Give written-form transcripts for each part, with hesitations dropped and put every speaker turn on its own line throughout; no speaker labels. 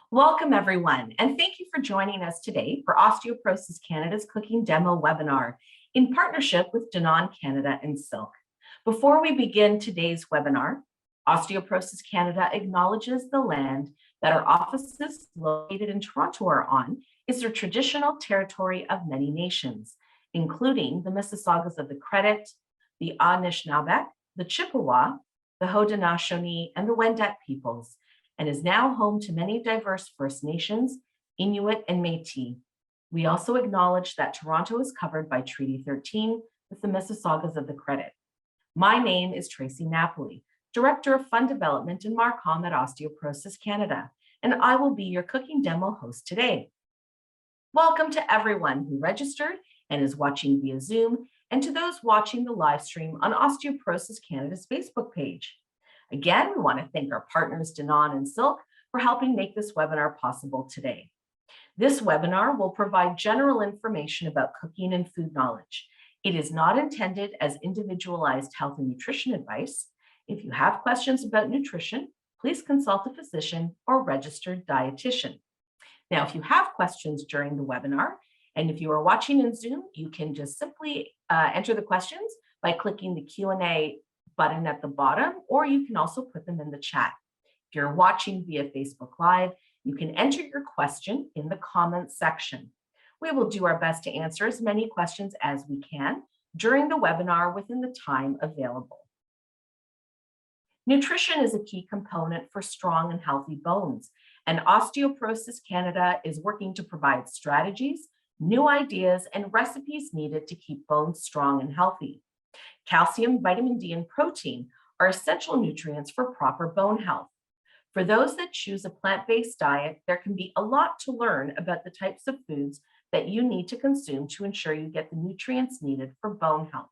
Welcome, everyone, and thank you for joining us today for Osteoporosis Canada's Cooking Demo webinar in partnership with Danone Canada and Silk. Before we begin today's webinar, Osteoporosis Canada acknowledges the land that our offices located in Toronto are on is the traditional territory of many nations, including the Mississaugas of the Credit, the Anishinaabe, the Chippewa, the Haudenosaunee, and the Wendat peoples, and is now home to many diverse First Nations, Inuit, and Métis. We also acknowledge that Toronto is covered by Treaty 13 with the Mississaugas of the Credit. My name is Tracie Napoli, Director of Fund Development and MARCOM at Osteoporosis Canada, and I will be your cooking demo host today. Welcome to everyone who registered and is watching via Zoom, and to those watching the live stream on Osteoporosis Canada's Facebook page. Again, we want to thank our partners Danone and Silk for helping make this webinar possible today. This webinar will provide general information about cooking and food knowledge. It is not intended as individualized health and nutrition advice. If you have questions about nutrition, please consult a physician or registered dietitian. Now, if you have questions during the webinar, and if you are watching in Zoom, you can just simply enter the questions by clicking the Q&A button at the bottom, or you can also put them in the chat. If you're watching via Facebook Live, you can enter your question in the comments section. We will do our best to answer as many questions as we can during the webinar within the time available. Nutrition is a key component for strong and healthy bones, and Osteoporosis Canada is working to provide strategies, new ideas, and recipes needed to keep bones strong and healthy. Calcium, vitamin D, and protein are essential nutrients for proper bone health. For those that choose a plant-based diet, there can be a lot to learn about the types of foods that you need to consume to ensure you get the nutrients needed for bone health.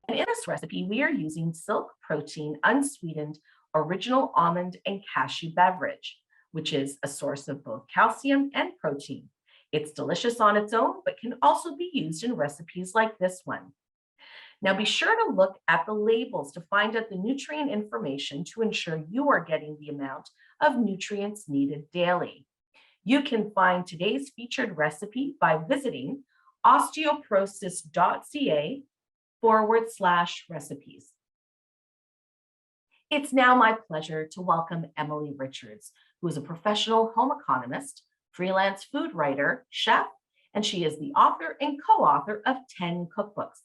And in this recipe, we are using Silk Protein Unsweetened Original Almond and Cashew Beverage, which is a source of both calcium and protein. It's delicious on its own, but can also be used in recipes like this one. Now be sure to look at the labels to find out the nutrient information to ensure you are getting the amount of nutrients needed daily. You can find today's featured recipe by visiting osteoporosis.ca/recipes. It's now my pleasure to welcome Emily Richards, who is a professional home economist, freelance food writer, chef, and she is the author and co-author of 10 cookbooks.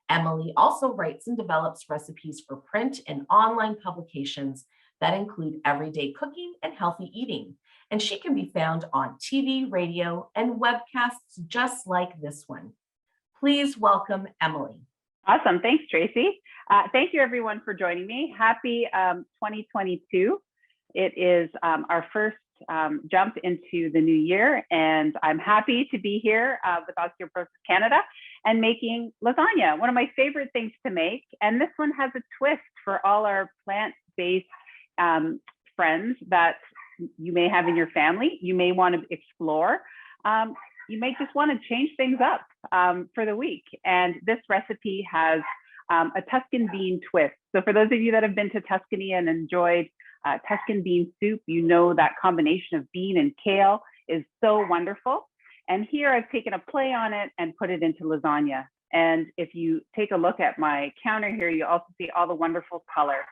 Emily also writes and develops recipes for print and online publications that include everyday cooking and healthy eating. And she can be found on TV, radio, and webcasts just like this one. Please welcome Emily.
Awesome. Thanks, Tracie. Thank you, everyone, for joining me. Happy 2022. It is our first jump into the new year, and I'm happy to be here with Osteoporosis Canada and making lasagna, one of my favorite things to make. And this one has a twist for all our plant-based friends that you may have in your family. You may want to explore. You may just want to change things up for the week. And this recipe has a Tuscan bean twist. So for those of you that have been to Tuscany and enjoyed Tuscan bean soup, you know that combination of bean and kale is so wonderful. And here I've taken a play on it and put it into lasagna. And if you take a look at my counter here, you also see all the wonderful color.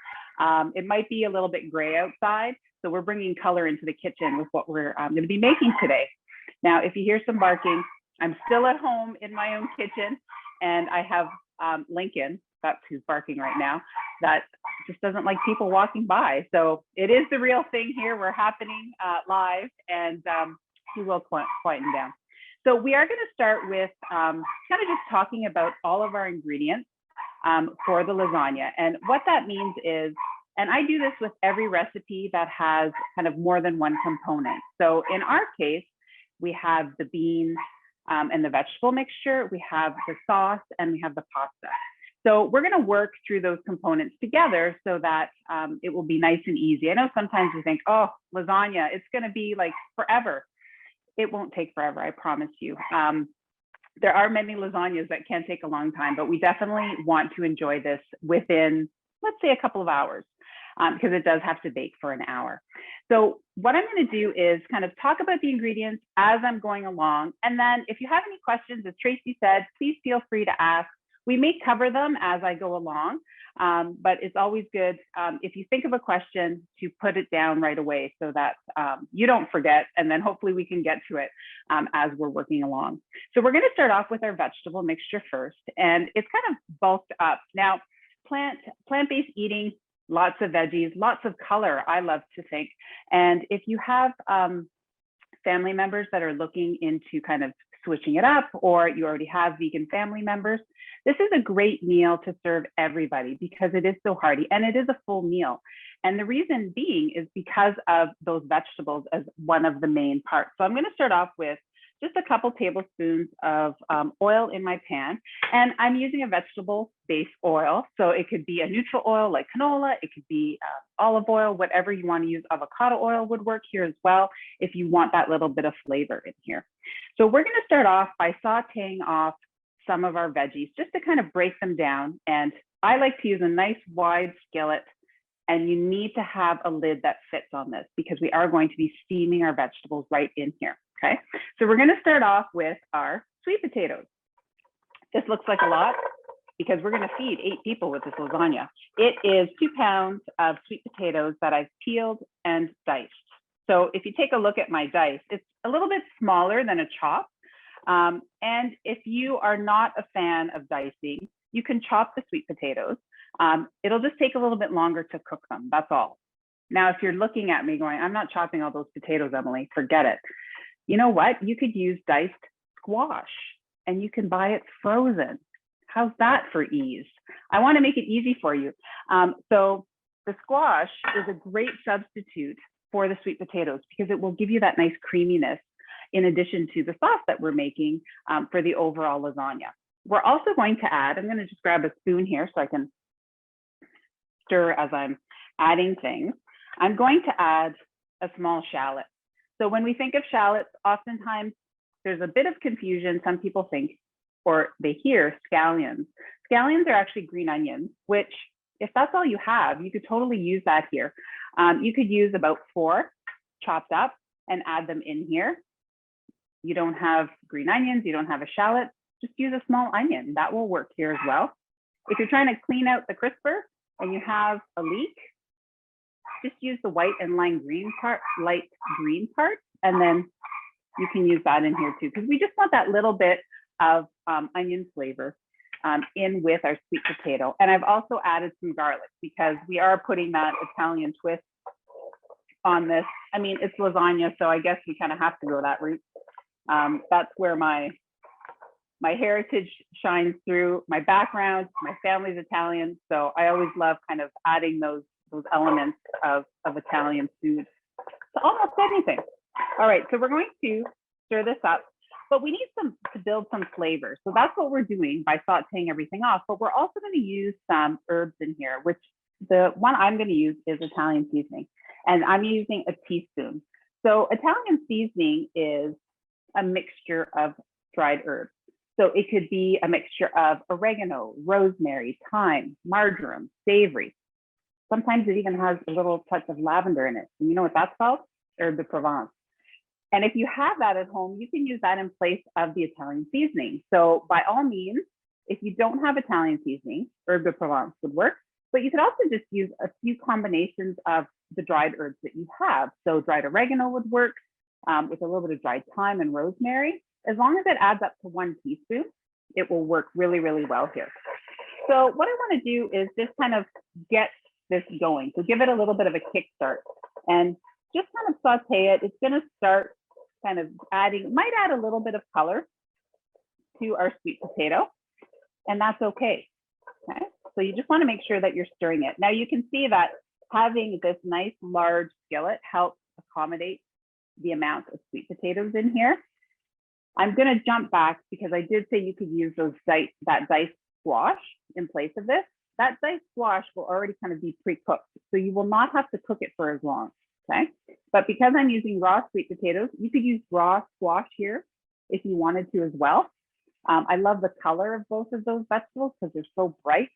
It might be a little bit gray outside, so we're bringing color into the kitchen with what we're going to be making today. Now, if you hear some barking, I'm still at home in my own kitchen, and I have Lincoln, that's who's barking right now, that just doesn't like people walking by. So it is the real thing here. We're happening live, and he will quieten down. So we are going to start with kind of just talking about all of our ingredients for the lasagna. And what that means is, and I do this with every recipe that has kind of more than one component. So in our case, we have the beans and the vegetable mixture, we have the sauce, and we have the pasta. So we're going to work through those components together so that it will be nice and easy. I know sometimes you think, oh, lasagna, it's going to be like forever. It won't take forever, I promise you. There are many lasagnas that can take a long time, but we definitely want to enjoy this within, let's say, a couple of hours, because it does have to bake for an hour. So what I'm going to do is kind of talk about the ingredients as I'm going along. And then if you have any questions, as Tracie said, please feel free to ask. We may cover them as I go along, but it's always good if you think of a question to put it down right away so that you don't forget, and then hopefully we can get to it as we're working along. So we're going to start off with our vegetable mixture first, and it's kind of bulked up. Now, plant-based eating, lots of veggies, lots of color, I love to think. And if you have family members that are looking into kind of switching it up, or you already have vegan family members, this is a great meal to serve everybody because it is so hearty and it is a full meal. And the reason being is because of those vegetables as one of the main parts. So I'm going to start off with just a couple tablespoons of oil in my pan. And I'm using a vegetable-based oil. So it could be a neutral oil like canola, it could be olive oil, whatever you want to use. Avocado oil would work here as well if you want that little bit of flavor in here. So we're going to start off by sauteing off some of our veggies just to kind of break them down. And I like to use a nice wide skillet, and you need to have a lid that fits on this because we are going to be steaming our vegetables right in here. Okay, so we're going to start off with our sweet potatoes. This looks like a lot because we're going to feed 8 people with this lasagna. It is 2 pounds of sweet potatoes that I've peeled and diced. So if you take a look at my dice, it's a little bit smaller than a chop. And if you are not a fan of dicing, you can chop the sweet potatoes. It'll just take a little bit longer to cook them, that's all. Now, if you're looking at me going, I'm not chopping all those potatoes, Emily, forget it. You know what? You could use diced squash and you can buy it frozen. How's that for ease? I want to make it easy for you. So the squash is a great substitute for the sweet potatoes because it will give you that nice creaminess in addition to the sauce that we're making for the overall lasagna. We're also going to add, I'm going to just grab a spoon here so I can stir as I'm adding things. I'm going to add a small shallot. So when we think of shallots, oftentimes there's a bit of confusion. Some people think, or they hear scallions. Scallions are actually green onions, which if that's all you have, you could totally use that here. You could use about 4 chopped up and add them in here. You don't have green onions, you don't have a shallot, just use a small onion. That will work here as well. If you're trying to clean out the crisper and you have a leek, just use the white and light green part, and then you can use that in here too, because we just want that little bit of onion flavor in with our sweet potato. And I've also added some garlic because we are putting that Italian twist on this. I mean, it's lasagna, so I guess we kind of have to go that route. That's where my heritage shines through. My background, my family's Italian, so I always love kind of adding those elements of Italian food to almost anything. All right, so we're going to stir this up, but we need to build some flavor. So that's what we're doing by sauteing everything off, but we're also going to use some herbs in here, which the one I'm going to use is Italian seasoning, and I'm using a teaspoon. So Italian seasoning is a mixture of dried herbs. So it could be a mixture of oregano, rosemary, thyme, marjoram, savory. Sometimes it even has a little touch of lavender in it. And you know what that's called? Herbe de Provence. And if you have that at home, you can use that in place of the Italian seasoning. So by all means, if you don't have Italian seasoning, Herbe de Provence would work, but you could also just use a few combinations of the dried herbs that you have. So dried oregano would work with a little bit of dried thyme and rosemary. As long as it adds up to 1 teaspoon, it will work really, really well here. So what I want to do is just kind of get this going. So give it a little bit of a kickstart and just kind of saute it. It's going to start kind of might add a little bit of color to our sweet potato, and that's okay. Okay, so you just want to make sure that you're stirring it. Now you can see that having this nice large skillet helps accommodate the amount of sweet potatoes in here. I'm going to jump back because I did say you could use that diced squash in place of this. That diced squash will already kind of be pre-cooked, so you will not have to cook it for as long, okay? But because I'm using raw sweet potatoes, you could use raw squash here if you wanted to as well. I love the color of both of those vegetables because they're so bright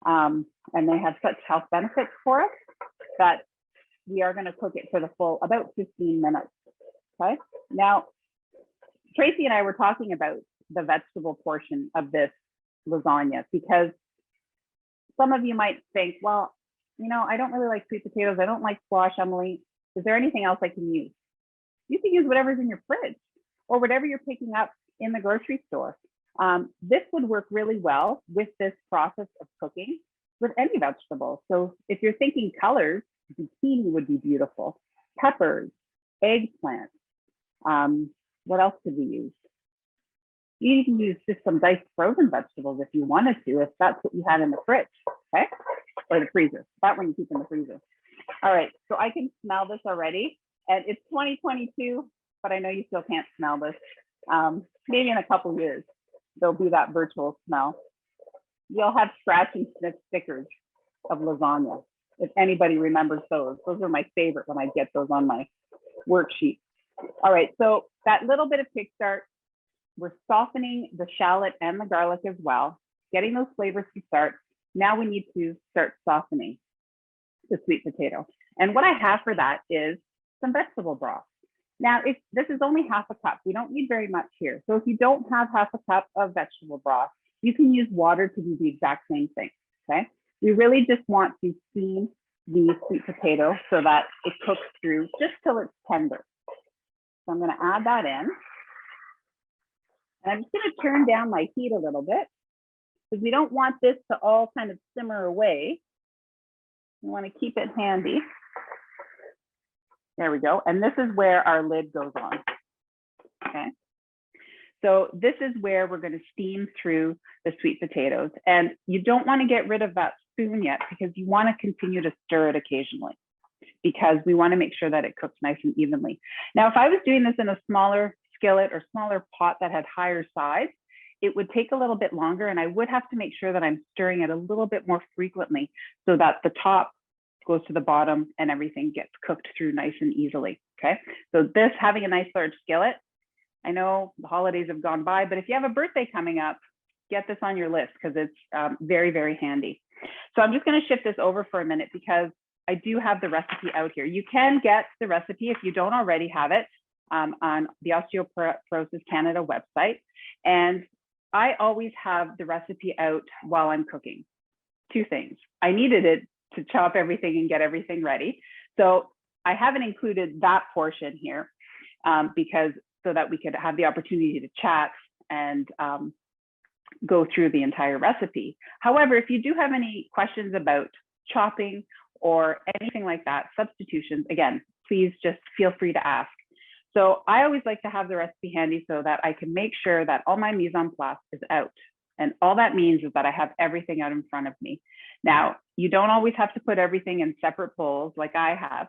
and they have such health benefits for us that we are going to cook it for the full about 15 minutes. Okay. Now, Tracie and I were talking about the vegetable portion of this lasagna because some of you might think, well, you know, I don't really like sweet potatoes. I don't like squash, Emily. Is there anything else I can use? You can use whatever's in your fridge or whatever you're picking up in the grocery store. This would work really well with this process of cooking with any vegetable. So if you're thinking colors, zucchini would be beautiful. Peppers, eggplant. What else could we use? You can use just some diced frozen vegetables if you wanted to, if that's what you had in the fridge, okay? Or the freezer, that one you keep in the freezer. All right, so I can smell this already. And it's 2022, but I know you still can't smell this. Maybe in a couple years, there'll be that virtual smell. You'll have scratch and sniff stickers of lasagna. If anybody remembers those are my favorite when I get those on my worksheet. All right, so that little bit of kickstart, we're softening the shallot and the garlic as well, getting those flavors to start. Now we need to start softening the sweet potato. And what I have for that is some vegetable broth. Now, if this is only half a cup, we don't need very much here. So if you don't have half a cup of vegetable broth, you can use water to do the exact same thing, okay? We really just want to steam the sweet potato so that it cooks through just till it's tender. So I'm gonna add that in. And I'm just gonna turn down my heat a little bit because we don't want this to all kind of simmer away. We wanna keep it handy. There we go. And this is where our lid goes on, okay? So this is where we're going to steam through the sweet potatoes. And you don't want to get rid of that spoon yet because you want to continue to stir it occasionally because we want to make sure that it cooks nice and evenly. Now, if I was doing this in a smaller skillet or smaller pot that had higher size, it would take a little bit longer and I would have to make sure that I'm stirring it a little bit more frequently so that the top goes to the bottom and everything gets cooked through nice and easily, okay? So this, having a nice large skillet, I know the holidays have gone by, but if you have a birthday coming up, get this on your list because it's very, very handy. So I'm just gonna shift this over for a minute because I do have the recipe out here. You can get the recipe if you don't already have it on the Osteoporosis Canada website. And I always have the recipe out while I'm cooking. Two things. I needed it to chop everything and get everything ready. So I haven't included that portion here because so that we could have the opportunity to chat and go through the entire recipe. However, if you do have any questions about chopping or anything like that, substitutions, again, please just feel free to ask. So I always like to have the recipe handy so that I can make sure that all my mise en place is out. And all that means is that I have everything out in front of me. Now, you don't always have to put everything in separate bowls like I have,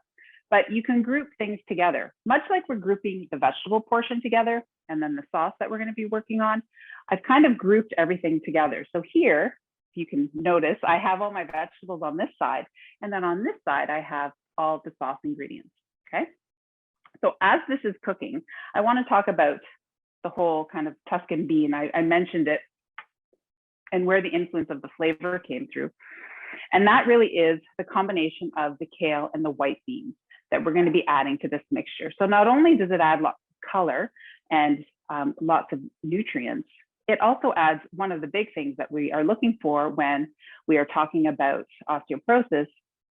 but you can group things together, much like we're grouping the vegetable portion together and then the sauce that we're going to be working on. I've kind of grouped everything together. So here, you can notice I have all my vegetables on this side, and then on this side, I have all the sauce ingredients, okay? So as this is cooking, I want to talk about the whole kind of Tuscan bean. I mentioned it and where the influence of the flavor came through. And that really is the combination of the kale and the white beans that we're going to be adding to this mixture. So not only does it add lots of color and lots of nutrients, it also adds one of the big things that we are looking for when we are talking about osteoporosis,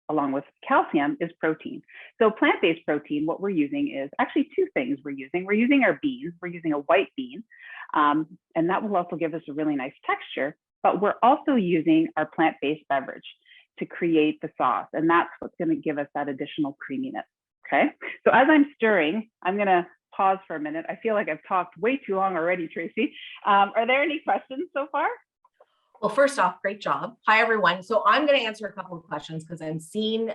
along with calcium, is protein. So plant-based protein, what we're using is actually two things we're using. We're using our beans, we're using a white bean, and that will also give us a really nice texture, but we're also using our plant-based beverage to create the sauce, and that's what's gonna give us that additional creaminess, okay? So as I'm stirring, I'm gonna pause for a minute. I feel like I've talked way too long already, Tracie. Are there any questions so far?
Well, first off, great job. Hi, everyone. So I'm going to answer a couple of questions because I'm seeing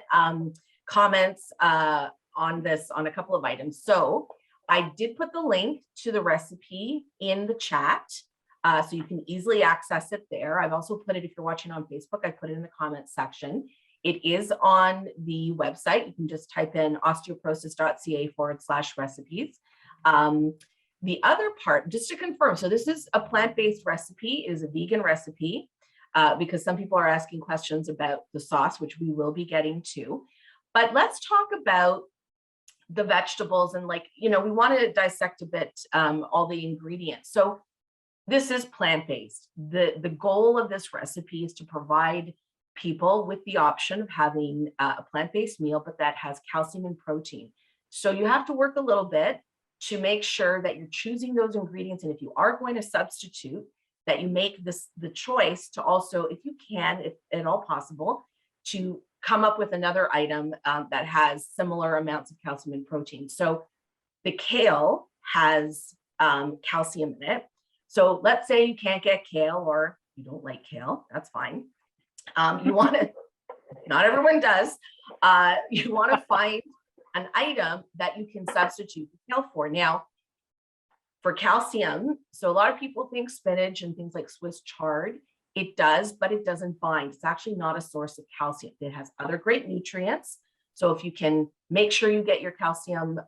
comments on this, on a couple of items. So I did put the link to the recipe in the chat, so you can easily access it there. I've also put it, if you're watching on Facebook, I put it in the comments section. It is on the website. You can just type in osteoporosis.ca/recipes. The other part, just to confirm, so this is a plant-based recipe, it is a vegan recipe, because some people are asking questions about the sauce, which we will be getting to. But let's talk about the vegetables and we want to dissect a bit all the ingredients. So this is plant-based. The goal of this recipe is to provide people with the option of having a plant-based meal, but that has calcium and protein. So you have to work a little bit to make sure that you're choosing those ingredients. And if you are going to substitute, that you make the choice to also, if you can, if at all possible, to come up with another item that has similar amounts of calcium and protein. So the kale has calcium in it. So let's say you can't get kale or you don't like kale, that's fine. You want to, not everyone does, you want to find an item that you can substitute the kale for. Now, for calcium, so a lot of people think spinach and things like Swiss chard, it does, but it doesn't bind. It's actually not a source of calcium. It has other great nutrients. So if you can make sure you get your calcium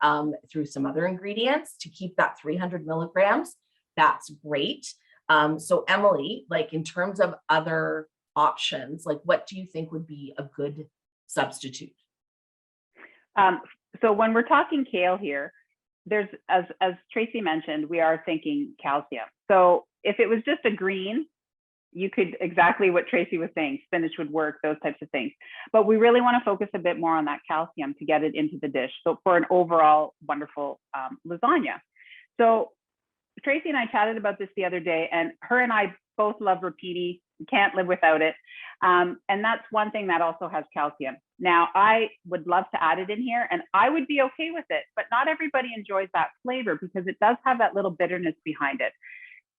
through some other ingredients to keep that 300 milligrams, that's great. So Emily, in terms of other options, what do you think would be a good substitute?
So when we're talking kale here, there's, as Tracie mentioned, we are thinking calcium. So if it was just a green, you could, exactly what Tracie was saying, spinach would work, those types of things. But we really want to focus a bit more on that calcium to get it into the dish. So for an overall wonderful lasagna. So Tracie and I chatted about this the other day, and her and I both love rapini. We can't live without it. And that's one thing that also has calcium. Now, I would love to add it in here, and I would be okay with it, but not everybody enjoys that flavor because it does have that little bitterness behind it.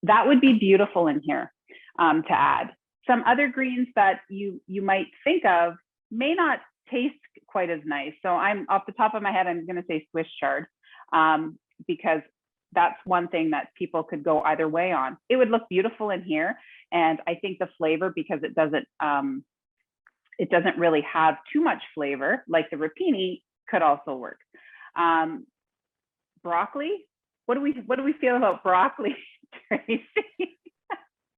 That would be beautiful in here to add. Some other greens that you might think of may not taste quite as nice. So I'm off the top of my head, I'm going to say Swiss chard because that's one thing that people could go either way on. It would look beautiful in here. And I think the flavor, because it doesn't really have too much flavor, like the rapini, could also work. Broccoli, what do we feel about broccoli, Tracie?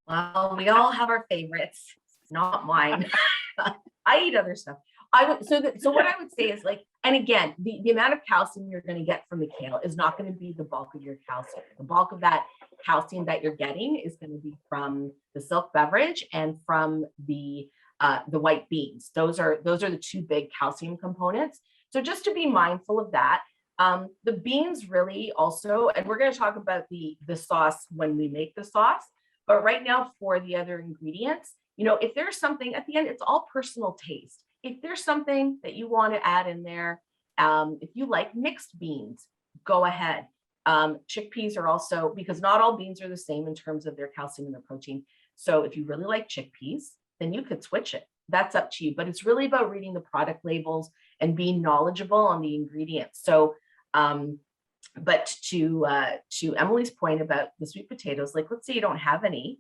Well, we all have our favorites. It's not mine. I eat other stuff. So what I would say is and again, the amount of calcium you're going to get from the kale is not going to be the bulk of your calcium. The bulk of that calcium that you're getting is going to be from the silk beverage and from the white beans. Those are the two big calcium components. So just to be mindful of that. The beans really also, and we're going to talk about the sauce when we make the sauce, but right now for the other ingredients, if there's something at the end, it's all personal taste. If there's something that you want to add in there, if you like mixed beans, go ahead. Chickpeas are also, because not all beans are the same in terms of their calcium and their protein. So if you really like chickpeas, then you could switch it. That's up to you. But it's really about reading the product labels and being knowledgeable on the ingredients. So, but to Emily's point about the sweet potatoes, let's say you don't have any,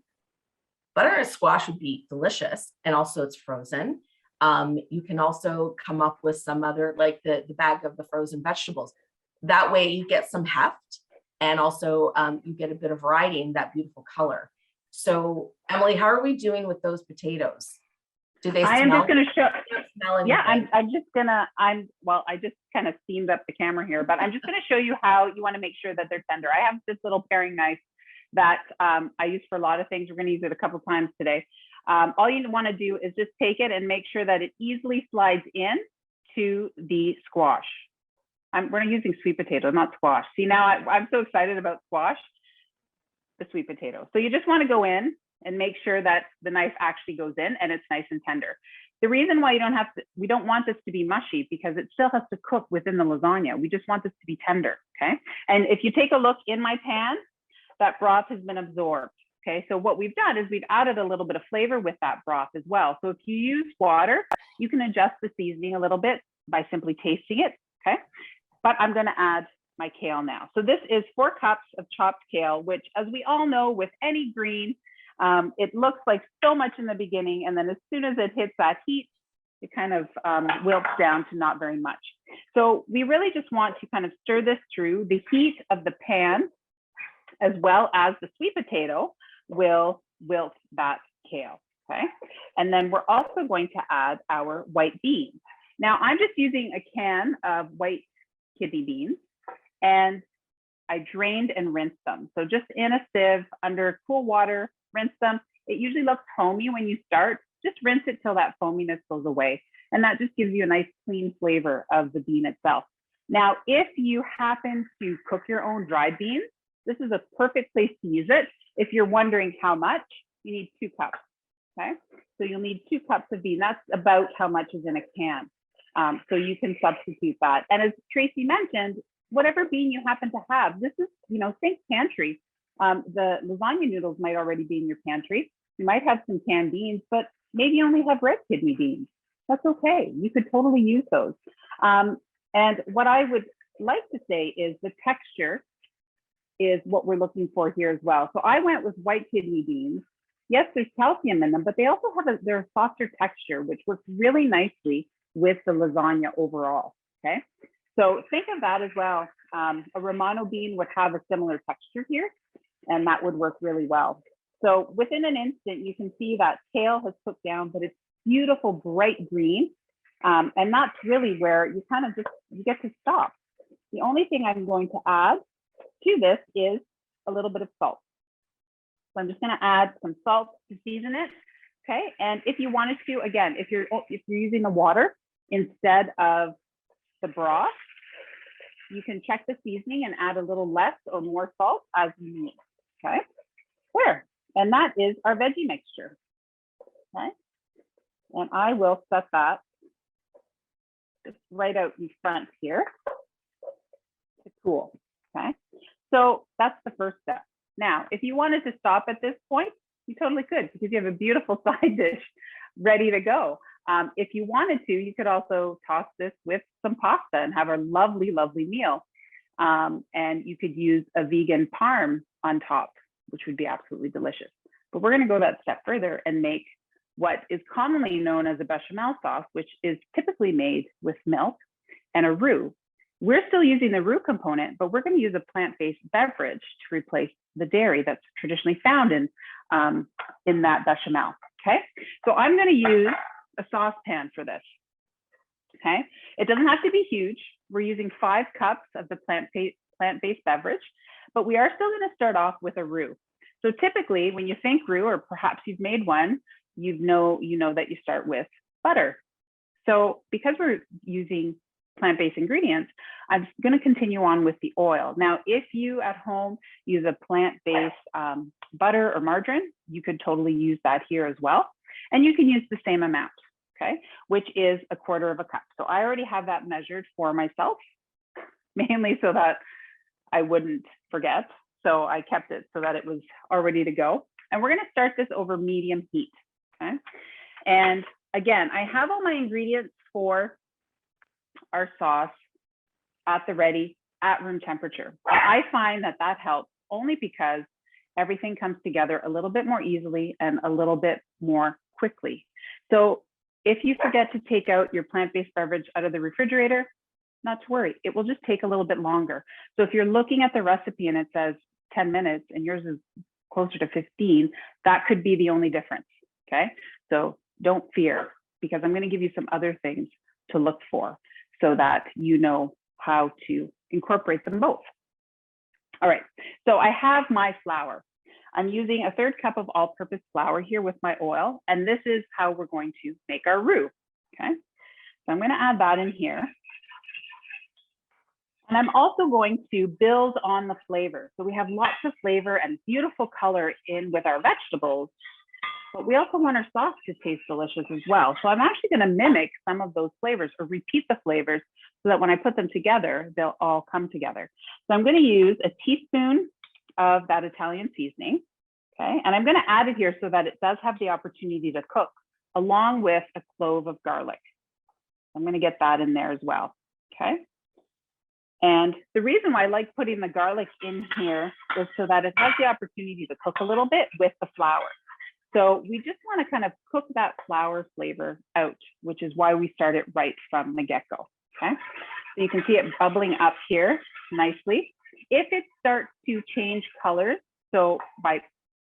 butter and squash would be delicious. And also it's frozen. You can also come up with some other, the bag of the frozen vegetables. That way you get some heft and also you get a bit of variety in that beautiful color. So Emily, how are we doing with those potatoes? Do they smell?
I am just going to show. Yeah, I just kind of steamed up the camera here, but I'm just going to show you how you want to make sure that they're tender. I have this little paring knife that I use for a lot of things. We're going to use it a couple of times today. All you want to do is just take it and make sure that it easily slides in to the squash. We're using sweet potato, not squash. See, now I'm so excited about squash, the sweet potato. So you just want to go in and make sure that the knife actually goes in and it's nice and tender. The reason why we don't want this to be mushy because it still has to cook within the lasagna. We just want this to be tender, okay? And if you take a look in my pan, that broth has been absorbed. Okay, so what we've done is we've added a little bit of flavor with that broth as well. So if you use water, you can adjust the seasoning a little bit by simply tasting it, okay? But I'm gonna add my kale now. So this is 4 cups of chopped kale, which as we all know with any green, it looks like so much in the beginning, and then as soon as it hits that heat, it kind of wilts down to not very much. So we really just want to kind of stir this through. The heat of the pan, as well as the sweet potato, will wilt that kale, okay? And then we're also going to add our white beans. Now I'm just using a can of white kidney beans, and I drained and rinsed them. So just in a sieve under cool water, rinse them. It usually looks foamy when you start. Just rinse it till that foaminess goes away. And that just gives you a nice clean flavor of the bean itself. Now, if you happen to cook your own dried beans, this is a perfect place to use it. If you're wondering how much, you need 2 cups, okay? So you'll need 2 cups of bean. That's about how much is in a can. So you can substitute that. And as Tracie mentioned, whatever bean you happen to have, this is, think pantry. The lasagna noodles might already be in your pantry. You might have some canned beans, but maybe you only have red kidney beans. That's okay. You could totally use those. And what I would like to say is the texture is what we're looking for here as well. So I went with white kidney beans. Yes, there's calcium in them, but they also have their softer texture, which works really nicely with the lasagna overall, okay? So think of that as well. A Romano bean would have a similar texture here, and that would work really well. So within an instant, you can see that kale has cooked down, but it's beautiful, bright green. And that's really where you kind of you get to stop. The only thing I'm going to add to this is a little bit of salt. So I'm just going to add some salt to season it, okay? And if you wanted to, again, if you're using the water instead of the broth, you can check the seasoning and add a little less or more salt as you need, okay? There, and that is our veggie mixture, okay? And I will set that just right out in front here to cool, okay? So that's the first step. Now, if you wanted to stop at this point, you totally could, because you have a beautiful side dish ready to go. If you wanted to, you could also toss this with some pasta and have a lovely, lovely meal. And you could use a vegan parm on top, which would be absolutely delicious. But we're going to go that step further and make what is commonly known as a bechamel sauce, which is typically made with milk and a roux. We're still using the roux component, but we're going to use a plant-based beverage to replace the dairy that's traditionally found in that bechamel, okay? So I'm going to use a saucepan for this, okay? It doesn't have to be huge. We're using 5 cups of the plant-based beverage, but we are still going to start off with a roux. So typically, when you think roux, or perhaps you've made one, you know that you start with butter. So because we're using plant-based ingredients, I'm going to continue on with the oil. Now, if you at home use a plant-based butter or margarine, you could totally use that here as well. And you can use the same amount, okay, which is 1/4 cup. So I already have that measured for myself, mainly so that I wouldn't forget. So I kept it so that it was all ready to go. And we're going to start this over medium heat, okay? And again, I have all my ingredients for our sauce at the ready at room temperature. I find that that helps only because everything comes together a little bit more easily and a little bit more quickly. So if you forget to take out your plant-based beverage out of the refrigerator, not to worry, it will just take a little bit longer. So if you're looking at the recipe and it says 10 minutes and yours is closer to 15, that could be the only difference, okay? So don't fear, because I'm going to give you some other things to look for so that you know how to incorporate them both. All right, so I have my flour. I'm using 1/3 cup of all-purpose flour here with my oil, and this is how we're going to make our roux, okay? So I'm going to add that in here. And I'm also going to build on the flavor. So we have lots of flavor and beautiful color in with our vegetables, but we also want our sauce to taste delicious as well. So I'm actually going to mimic some of those flavors, or repeat the flavors, so that when I put them together, they'll all come together. So I'm going to use a teaspoon of that Italian seasoning, okay? And I'm going to add it here so that it does have the opportunity to cook, along with a clove of garlic. I'm going to get that in there as well, okay? And the reason why I like putting the garlic in here is so that it has the opportunity to cook a little bit with the flour. So we just want to kind of cook that flour flavor out, which is why we start it right from the get-go, okay? So you can see it bubbling up here nicely. If it starts to change colors, so by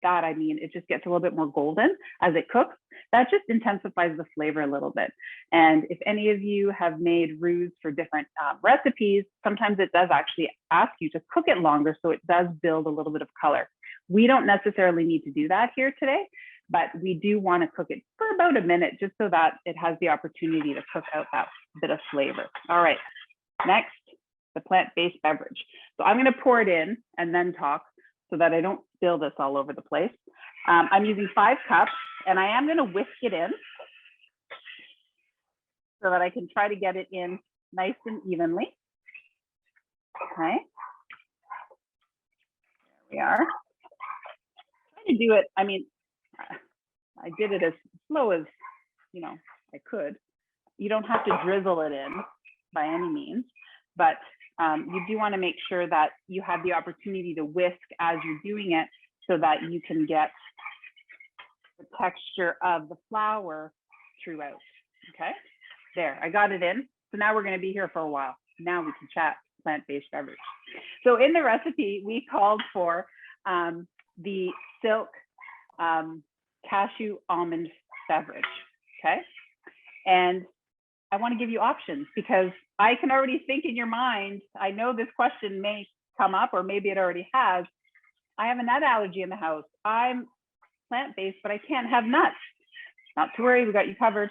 that I mean it just gets a little bit more golden as it cooks, that just intensifies the flavor a little bit. And if any of you have made roux for different recipes, sometimes it does actually ask you to cook it longer, so it does build a little bit of color. We don't necessarily need to do that here today, but we do want to cook it for about a minute just so that it has the opportunity to cook out that bit of flavor. All right, next, the plant-based beverage. So I'm going to pour it in and then talk so that I don't spill this all over the place. I'm using 5 cups, and I am going to whisk it in so that I can try to get it in nice and evenly. Okay. There we are. Trying to do it, I mean, I did it as slow as, you know, I could. You don't have to drizzle it in by any means, but you do want to make sure that you have the opportunity to whisk as you're doing it so that you can get the texture of the flour throughout. Okay, there, I got it in. So now we're going to be here for a while. Now we can chat plant-based beverage. So in the recipe, we called for the Silk Cashew Almond beverage. Okay, and I want to give you options because I can already think in your mind, I know this question may come up, or maybe it already has. I have a nut allergy in the house. I'm plant-based, but I can't have nuts. Not to worry, we got you covered.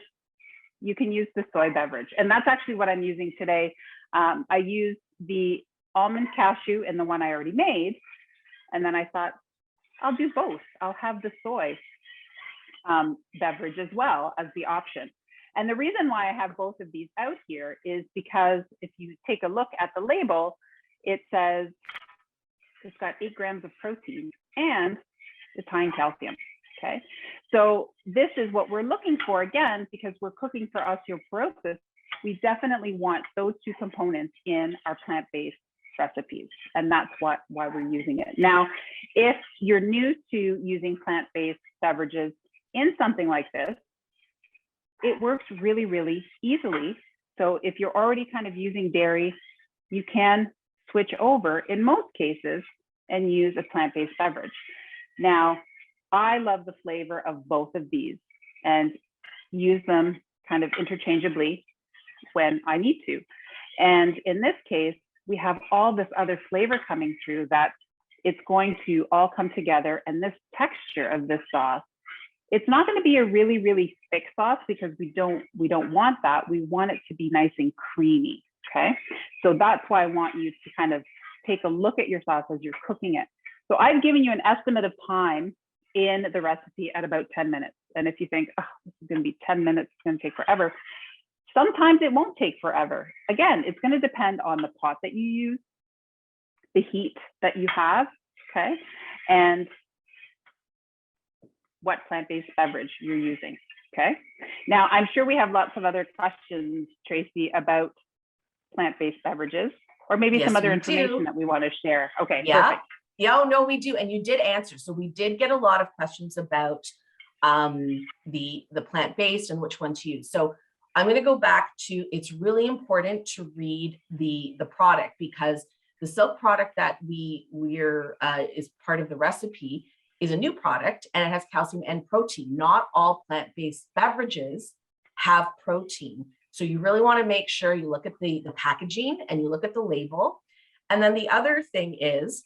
You can use the soy beverage. And that's actually what I'm using today. I used the almond cashew in the one I already made. And then I thought, I'll do both. I'll have the soy beverage as well as the option. And the reason why I have both of these out here is because if you take a look at the label, it says it's got 8 grams of protein and it's high in calcium. Okay, so this is what we're looking for again, because we're cooking for osteoporosis. We definitely want those 2 components in our plant-based recipes, and that's why we're using it. Now, if you're new to using plant-based beverages in something like this, it works really, really easily. So if you're already kind of using dairy, you can switch over in most cases and use a plant-based beverage. Now, I love the flavor of both of these and use them kind of interchangeably when I need to. And in this case, we have all this other flavor coming through that it's going to all come together. And this texture of this sauce, it's not going to be a really, really thick sauce because we don't want that. We want it to be nice and creamy. Okay, so that's why I want you to kind of take a look at your sauce as you're cooking it. So I've given you an estimate of time in the recipe at about 10 minutes. And if you think, oh, this is going to be 10 minutes, it's going to take forever. Sometimes it won't take forever. Again, it's going to depend on the pot that you use, the heat that you have, okay, and what plant-based beverage you're using, okay? Now, I'm sure we have lots of other questions, Tracie, about plant-based beverages, or maybe some other information that we want to share. Okay, perfect.
Yeah, oh, no, we do. And you did answer. So we did get a lot of questions about the plant-based and which one to use. So I'm going to go back to, it's really important to read the product, because the Silk product that we're is part of the recipe is a new product, and it has calcium and protein. Not all plant-based beverages have protein. So you really want to make sure you look at the packaging and you look at the label. And then the other thing is,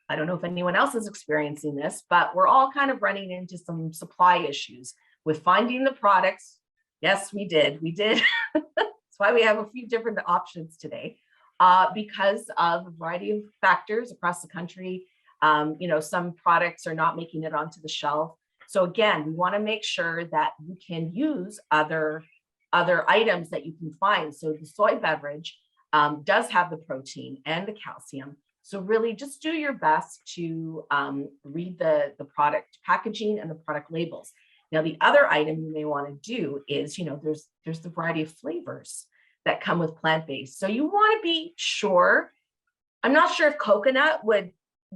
I don't know if anyone else is experiencing this, but we're all kind of running into some supply issues with finding the products. Yes, we did. That's why we have a few different options today, because of a variety of factors across the country. Some products are not making it onto the shelf. So again, we want to make sure that you can use other items that you can find. So the soy beverage does have the protein and the calcium. So really just do your best to read the product packaging and the product labels. Now, the other item you may want to do is, there's the variety of flavors that come with plant-based. So you want to be sure. I'm not sure if coconut would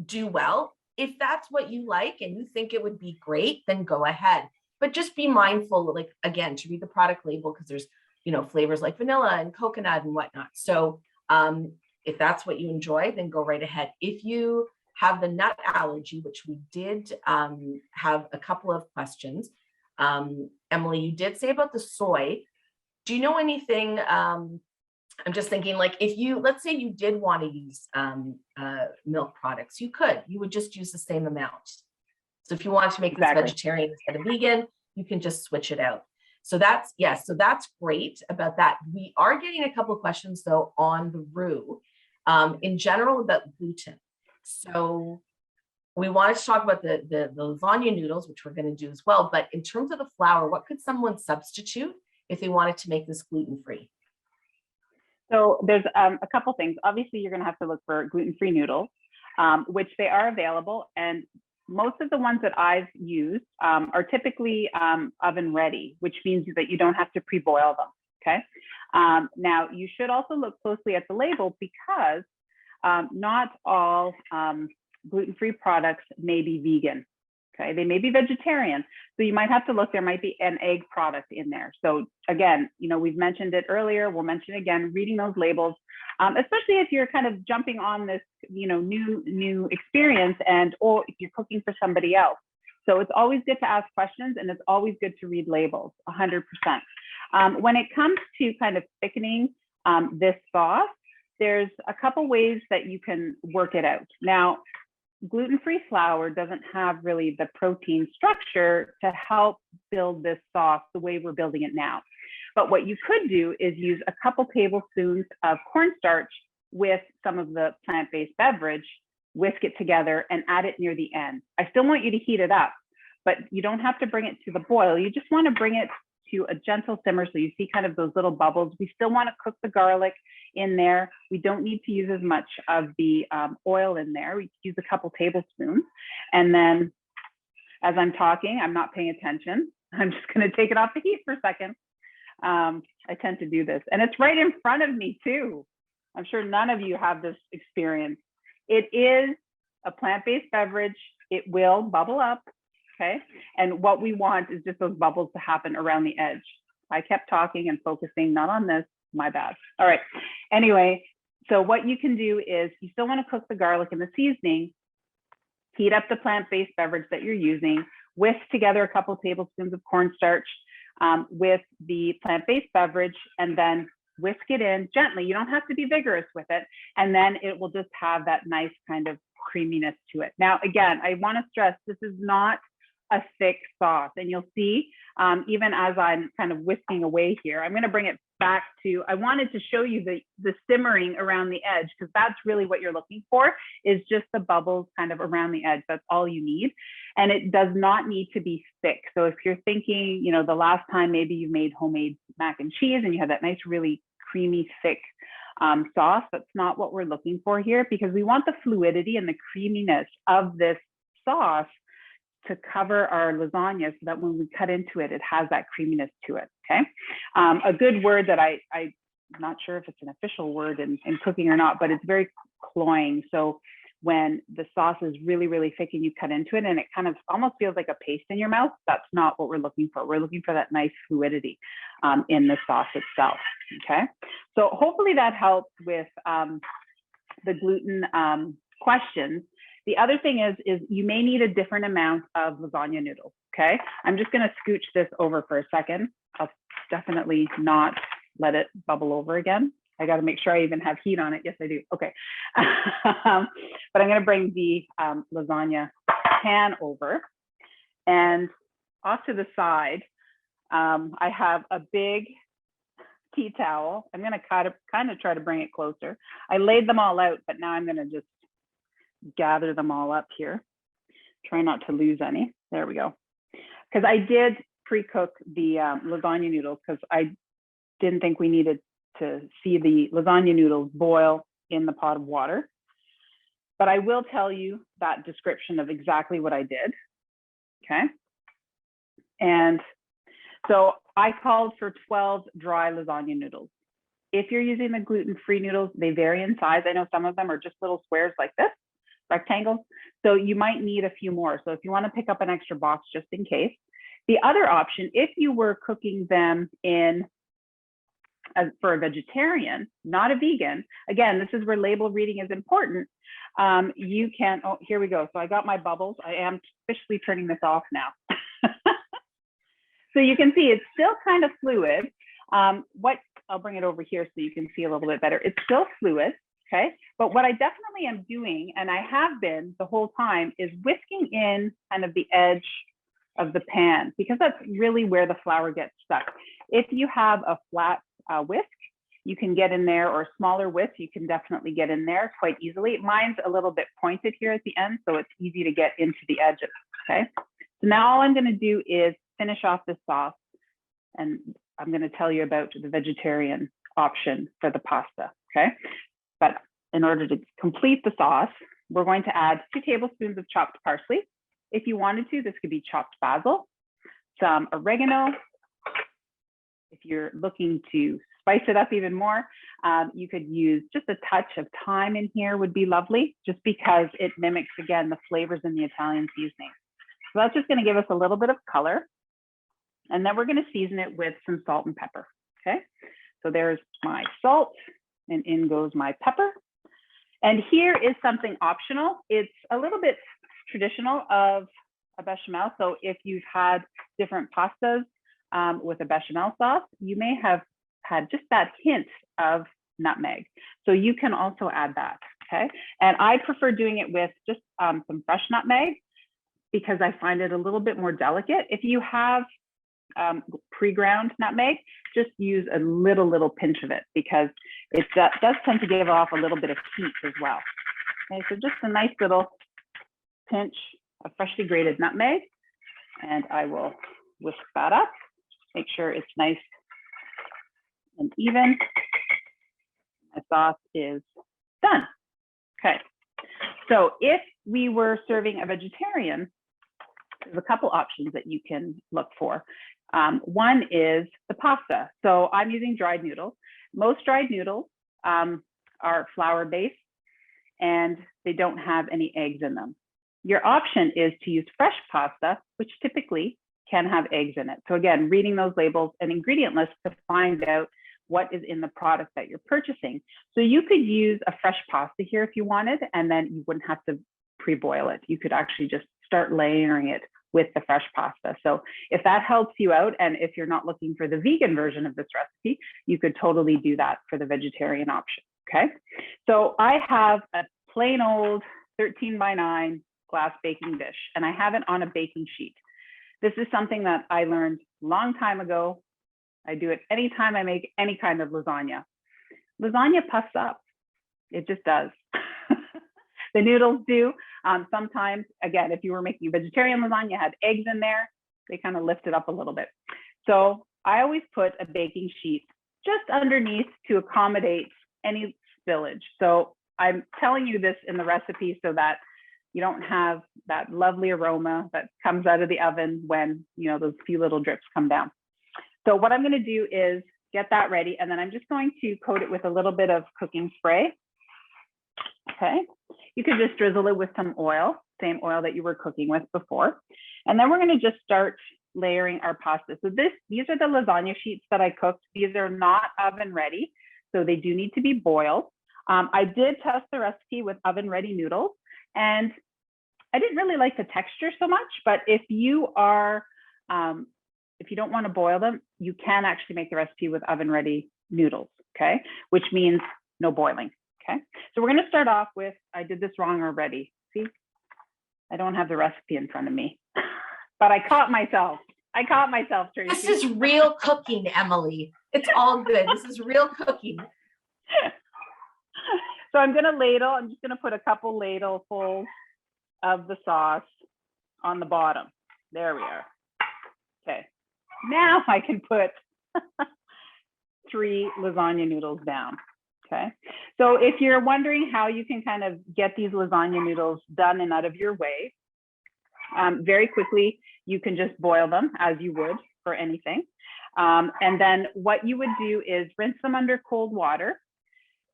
do well. If that's what you like and you think it would be great, then go ahead. But just be mindful, like, again, to read the product label, because there's, flavors like vanilla and coconut and whatnot. So if that's what you enjoy, then go right ahead. If you have the nut allergy, which we did have a couple of questions, Emily, you did say about the soy. Do you know anything? I'm just thinking, like, if you, let's say you did want to use milk products, you would just use the same amount. So if you wanted to make this vegetarian instead of vegan, you can just switch it out. So that's, yes, so that's great about that. We are getting a couple of questions though on the roux, in general about gluten. So we wanted to talk about the lasagna noodles, which we're going to do as well. But in terms of the flour, what could someone substitute if they wanted to make this gluten-free?
So there's a couple things. Obviously, you're going to have to look for gluten-free noodles, which they are available. And most of the ones that I've used are typically oven ready, which means that you don't have to pre-boil them. Okay. Now, you should also look closely at the label because not all gluten-free products may be vegan. Okay, they may be vegetarian. So you might have to look, there might be an egg product in there. So again, you know, we've mentioned it earlier, we'll mention it again, reading those labels, especially if you're kind of jumping on this, you know, new experience or if you're cooking for somebody else. So it's always good to ask questions and it's always good to read labels, 100%. When it comes to kind of thickening this sauce, there's a couple ways that you can work it out. Now, gluten-free flour doesn't have really the protein structure to help build this sauce the way we're building it now. But what you could do is use a couple tablespoons of cornstarch with some of the plant-based beverage, whisk it together and add it near the end. I still want you to heat it up, but you don't have to bring it to the boil. You just want to bring it to a gentle simmer so you see kind of those little bubbles. We still want to cook the garlic in there. We don't need to use as much of the oil in there. We use a couple tablespoons. And then as I'm talking, I'm not paying attention. I'm just going to take it off the heat for a second. I tend to do this. And it's right in front of me too. I'm sure none of you have this experience. It is a plant-based beverage. It will bubble up. Okay. And what we want is just those bubbles to happen around the edge. I kept talking and focusing not on this, my bad. All right. Anyway, so what you can do is you still want to cook the garlic and the seasoning, heat up the plant-based beverage that you're using, whisk together a couple tablespoons of cornstarch with the plant-based beverage, and then whisk it in gently. You don't have to be vigorous with it. And then it will just have that nice kind of creaminess to it. Now, again, I want to stress, this is not a thick sauce. And you'll see, even as I'm kind of whisking away here, I'm going to bring it back to, I wanted to show you the simmering around the edge, because that's really what you're looking for, is just the bubbles kind of around the edge. That's all you need. And it does not need to be thick. So if you're thinking, you know, the last time maybe you made homemade mac and cheese and you had that nice, really creamy, thick sauce, that's not what we're looking for here, because we want the fluidity and the creaminess of this sauce to cover our lasagna so that when we cut into it, it has that creaminess to it, okay? A good word that I'm not sure if it's an official word in cooking or not, but it's very cloying. So when the sauce is really, really thick and you cut into it and it kind of almost feels like a paste in your mouth, that's not what we're looking for. We're looking for that nice fluidity in the sauce itself, okay? So hopefully that helps with the gluten questions. The other thing is you may need a different amount of lasagna noodles, okay? I'm just gonna scooch this over for a second. I'll definitely not let it bubble over again. I gotta make sure I even have heat on it. Yes, I do, okay. But I'm gonna bring the lasagna pan over, and off to the side, I have a big tea towel. I'm gonna kind of try to bring it closer. I laid them all out, but now I'm gonna just gather them all up here. Try not to lose any. There we go. Because I did pre-cook the lasagna noodles because I didn't think we needed to see the lasagna noodles boil in the pot of water. But I will tell you that description of exactly what I did, okay? And so I called for 12 dry lasagna noodles. If you're using the gluten-free noodles, they vary in size. I know some of them are just little squares like this, rectangles. So you might need a few more. So if you want to pick up an extra box just in case. The other option, if you were cooking them in for a vegetarian, not a vegan, again, this is where label reading is important. You can, oh, here we go. So I got my bubbles. I am officially turning this off now. So you can see it's still kind of fluid. I'll bring it over here so you can see a little bit better. It's still fluid, okay? But what I definitely am doing, and I have been the whole time, is whisking in kind of the edge of the pan, because that's really where the flour gets stuck. If you have a flat whisk, you can get in there, or a smaller whisk, you can definitely get in there quite easily. Mine's a little bit pointed here at the end, so it's easy to get into the edges, okay? So now all I'm gonna do is finish off this sauce, and I'm gonna tell you about the vegetarian option for the pasta, okay? But in order to complete the sauce, we're going to add 2 tablespoons of chopped parsley. If you wanted to, this could be chopped basil, some oregano. If you're looking to spice it up even more, you could use just a touch of thyme in here would be lovely, just because it mimics, again, the flavors in the Italian seasoning. So that's just gonna give us a little bit of color. And then we're gonna season it with some salt and pepper, okay? So there's my salt, and in goes my pepper. And here is something optional. It's a little bit traditional of a bechamel. So if you've had different pastas with a bechamel sauce, you may have had just that hint of nutmeg. So you can also add that, okay? And I prefer doing it with just some fresh nutmeg, because I find it a little bit more delicate. If you have pre-ground nutmeg, just use a little pinch of it, because it does tend to give off a little bit of heat as well. Okay, so just a nice little pinch of freshly grated nutmeg, and I will whisk that up, make sure it's nice and even. My sauce is done. Okay, so if we were serving a vegetarian, there's a couple options that you can look for. One is the pasta. So I'm using dried noodles. Most dried noodles are flour-based, and they don't have any eggs in them. Your option is to use fresh pasta, which typically can have eggs in it. So again, reading those labels and ingredient lists to find out what is in the product that you're purchasing. So you could use a fresh pasta here if you wanted, and then you wouldn't have to pre-boil it. You could actually just start layering it with the fresh pasta. So if that helps you out, and if you're not looking for the vegan version of this recipe, you could totally do that for the vegetarian option, okay? So I have a plain old 13x9 glass baking dish, and I have it on a baking sheet. This is something that I learned a long time ago. I do it anytime I make any kind of lasagna. Lasagna puffs up. It just does. The noodles do. Sometimes, again, if you were making a vegetarian lasagna, had eggs in there, they kind of lift it up a little bit. So I always put a baking sheet just underneath to accommodate any spillage. So I'm telling you this in the recipe so that you don't have that lovely aroma that comes out of the oven when, you know, those few little drips come down. So what I'm going to do is get that ready, and then I'm just going to coat it with a little bit of cooking spray. Okay, you could just drizzle it with some oil, same oil that you were cooking with before. And then we're going to just start layering our pasta. So these are the lasagna sheets that I cooked. These are not oven ready, so they do need to be boiled. I did test the recipe with oven ready noodles, and I didn't really like the texture so much, but if you don't want to boil them, you can actually make the recipe with oven ready noodles, okay? Which means no boiling, okay? So we're gonna start off with, I did this wrong already. See, I don't have the recipe in front of me, but I caught myself, Tracie.
This is real cooking, Emily. It's all good. This is real cooking.
So I'm gonna ladle, I'm just gonna put a couple ladlefuls of the sauce on the bottom. There we are. Okay, now I can put 3 lasagna noodles down, okay? So if you're wondering how you can kind of get these lasagna noodles done and out of your way, very quickly, you can just boil them as you would for anything. And then what you would do is rinse them under cold water,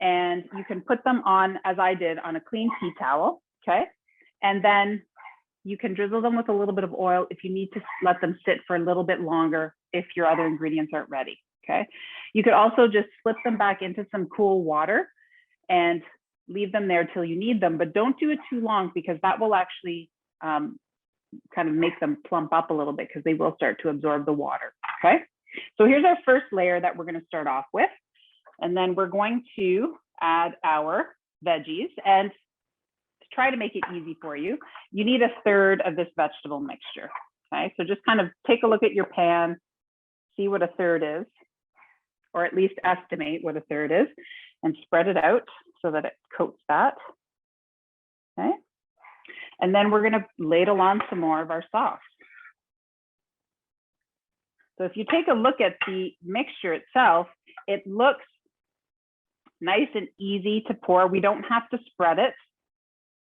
and you can put them on, as I did, on a clean tea towel, okay? And then you can drizzle them with a little bit of oil if you need to let them sit for a little bit longer if your other ingredients aren't ready, okay? You could also just slip them back into some cool water and leave them there till you need them, but don't do it too long, because that will actually kind of make them plump up a little bit because they will start to absorb the water, okay? So here's our first layer that we're gonna start off with. And then we're going to add our veggies. And to try to make it easy for you, you need 1/3 of this vegetable mixture, okay? So just kind of take a look at your pan, see what 1/3 is, or at least estimate what 1/3 is, and spread it out so that it coats that, okay? And then we're gonna ladle on some more of our sauce. So if you take a look at the mixture itself, it looks nice and easy to pour. We don't have to spread it.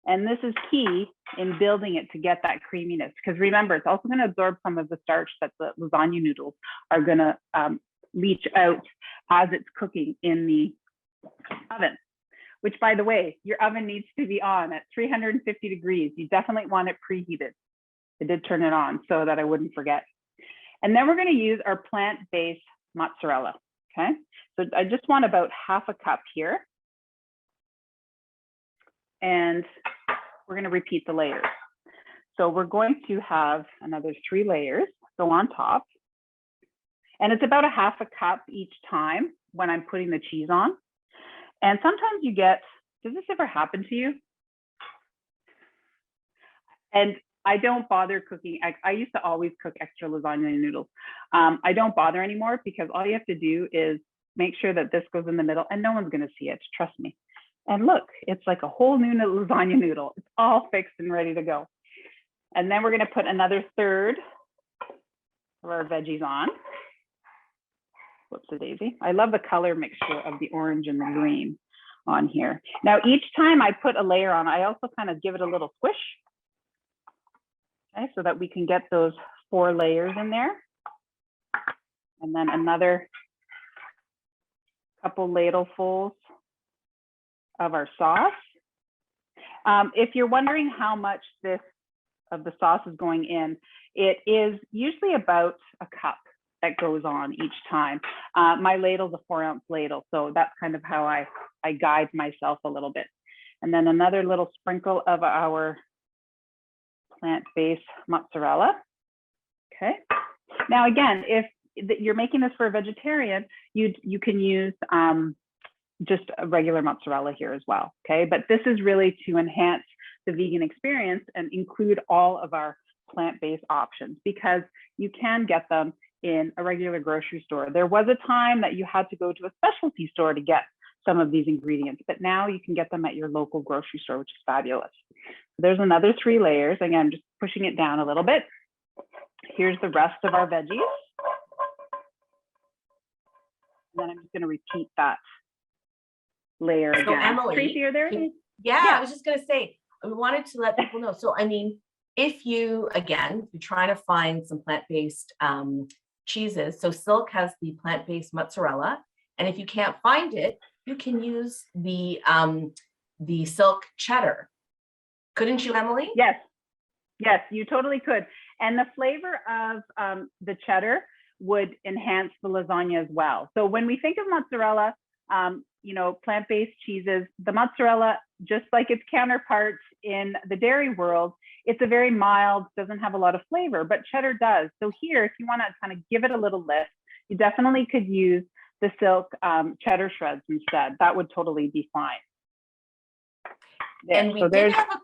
And this is key in building it to get that creaminess. Because remember, it's also gonna absorb some of the starch that the lasagna noodles are gonna leach out as it's cooking in the oven. Which, by the way, your oven needs to be on at 350 degrees. You definitely want it preheated. I did turn it on so that I wouldn't forget. And then we're gonna use our plant-based mozzarella, okay? So I just want about 1/2 cup here. And we're gonna repeat the layers. So we're going to have another 3 layers go on top. And it's about 1/2 cup each time when I'm putting the cheese on. And sometimes you get, does this ever happen to you? And I don't bother cooking. I used to always cook extra lasagna noodles. I don't bother anymore because all you have to do is make sure that this goes in the middle and no one's gonna see it, trust me. And look, it's like a whole new lasagna noodle. It's all fixed and ready to go. And then we're gonna put another 1/3 of our veggies on. Whoops-a-daisy. I love the color mixture of the orange and the green on here. Now, each time I put a layer on, I also kind of give it a little squish, okay, so that we can get those 4 layers in there. And then another couple ladlefuls of our sauce. If you're wondering how much of the sauce is going in, it is usually about 1 cup that goes on each time. My ladle's a 4-ounce ladle, so that's kind of how I guide myself a little bit. And then another little sprinkle of our plant-based mozzarella, okay? Now again, if you're making this for a vegetarian, you can use just a regular mozzarella here as well, okay? But this is really to enhance the vegan experience and include all of our plant-based options because you can get them in a regular grocery store. There was a time that you had to go to a specialty store to get some of these ingredients, but now you can get them at your local grocery store, which is fabulous. There's another 3 layers. Again, just pushing it down a little bit. Here's the rest of our veggies. And then I'm just gonna repeat that layer again.
So Emily,
Tracie, are there any?
Yeah, I was just gonna say, we wanted to let people know. So I mean, if you're trying to find some plant-based cheeses, so Silk has the plant-based mozzarella, and if you can't find it, you can use the Silk cheddar. Couldn't you, Emily?
Yes, you totally could. And the flavor of the cheddar would enhance the lasagna as well. So when we think of mozzarella, you know, plant-based cheeses, the mozzarella, just like its counterparts in the dairy world, it's a very mild, doesn't have a lot of flavor, but cheddar does. So here, if you want to kind of give it a little lift, you definitely could use the Silk cheddar shreds instead. That would totally be fine. There.
And we did have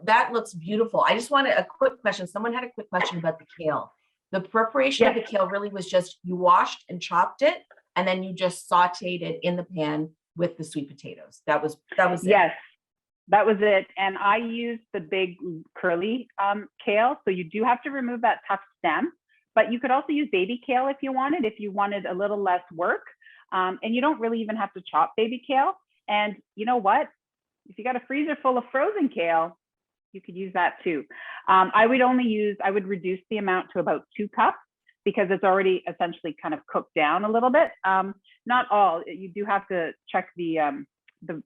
that looks beautiful. I just wanted a quick question. Someone had a quick question about the kale. The preparation of the kale really was just you washed and chopped it, and then you just sauteed it in the pan with the sweet potatoes. That was it.
Yes, that was it. And I used the big curly kale. So you do have to remove that tough stem, but you could also use baby kale if you wanted a little less work. And you don't really even have to chop baby kale. And you know what? If you got a freezer full of frozen kale, you could use that too. I would reduce the amount to about 2 cups because it's already essentially kind of cooked down a little bit. Not all, you do have to check the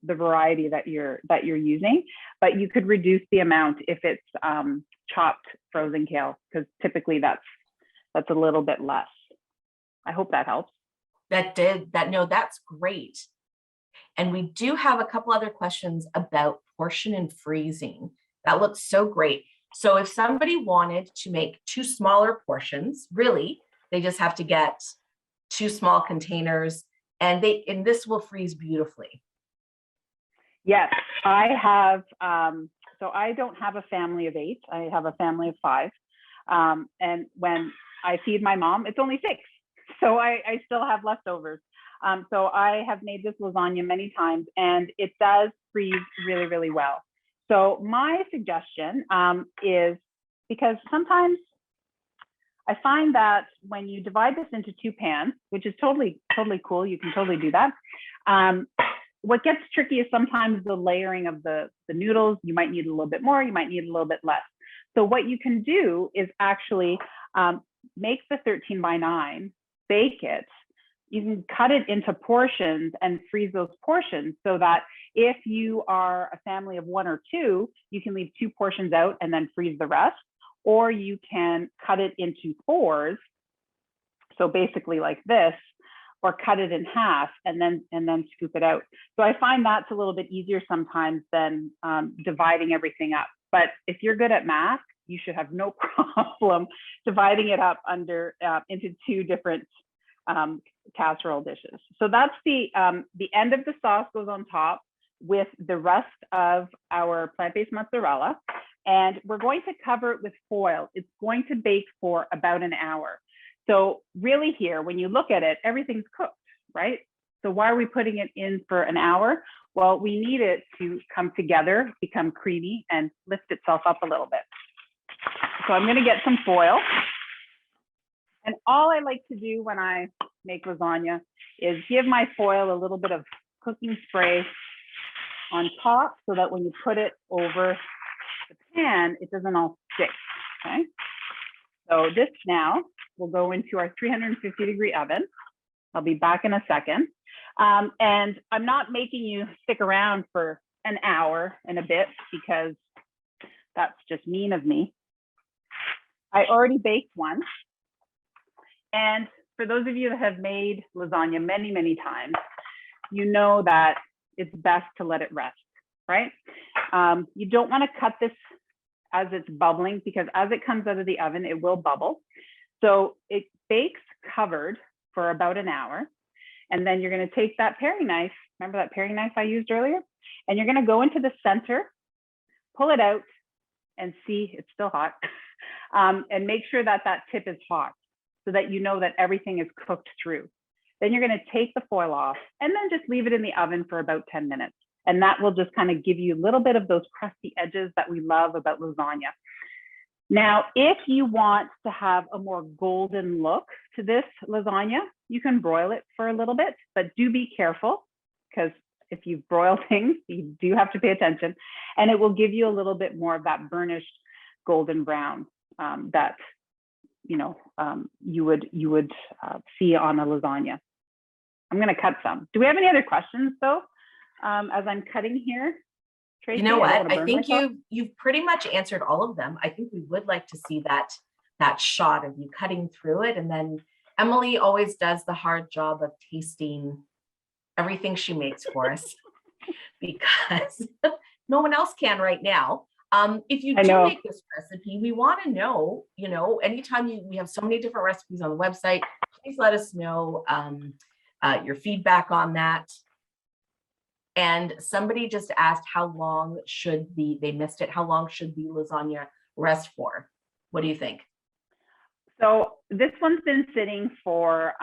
variety that you're using, but you could reduce the amount if it's chopped frozen kale, because typically that's a little bit less. I hope that helps.
No, that's great. And we do have a couple other questions about portion and freezing. That looks so great. So if somebody wanted to make 2 smaller portions, really, they just have to get 2 small containers, and this will freeze beautifully.
Yes, I have. So I don't have a family of 8. I have a family of 5. And when I feed my mom, it's only 6. So I still have leftovers. So I have made this lasagna many times, and it does freeze really, really well. So my suggestion is, because sometimes I find that when you divide this into 2 pans, which is totally cool, you can totally do that. What gets tricky is sometimes the layering of the noodles. You might need a little bit more, you might need a little bit less. So what you can do is actually make the 13 by 9, bake it. You can cut it into portions and freeze those portions, so that if you are a family of 1 or 2, you can leave 2 portions out and then freeze the rest. Or you can cut it into 4s, so basically like this, or cut it in half and then scoop it out. So I find that's a little bit easier sometimes than dividing everything up. But if you're good at math, you should have no problem dividing it up into 2 different casserole dishes. So that's the end of the sauce goes on top with the rest of our plant-based mozzarella. And we're going to cover it with foil. It's going to bake for about an hour. So really here, when you look at it, everything's cooked, right? So why are we putting it in for an hour? Well, we need it to come together, become creamy, and lift itself up a little bit. So I'm gonna get some foil. And all I like to do when I make lasagna is give my foil a little bit of cooking spray on top, so that when you put it over the pan, it doesn't all stick, okay? So this now will go into our 350-degree oven. I'll be back in a second. And I'm not making you stick around for an hour and a bit, because that's just mean of me. I already baked one. And for those of you that have made lasagna many, many times, you know that it's best to let it rest, right? You don't want to cut this as it's bubbling, because as it comes out of the oven, it will bubble. So it bakes covered for about an hour. And then you're going to take that paring knife, remember that paring knife I used earlier? And you're going to go into the center, pull it out, and see it's still hot. And make sure that that tip is hot, so that you know that everything is cooked through. Then you're going to take the foil off and then just leave it in the oven for about 10 minutes. And that will just kind of give you a little bit of those crusty edges that we love about lasagna. Now, if you want to have a more golden look to this lasagna, you can broil it for a little bit, but do be careful, because if you broil things, you do have to pay attention, and it will give you a little bit more of that burnished golden brown that you would see on a lasagna. I'm going to cut some. Do we have any other questions though? As I'm cutting here, Tracie?
You know what? I think you've pretty much answered all of them. I think we would like to see that shot of you cutting through it. And then Emily always does the hard job of tasting everything she makes for us, because no one else can right now. If you do make this recipe, we want to know, anytime we have so many different recipes on the website, please let us know your feedback on that. And somebody just asked how long they missed it, how long should the lasagna rest for? What do you think?
So this one's been sitting for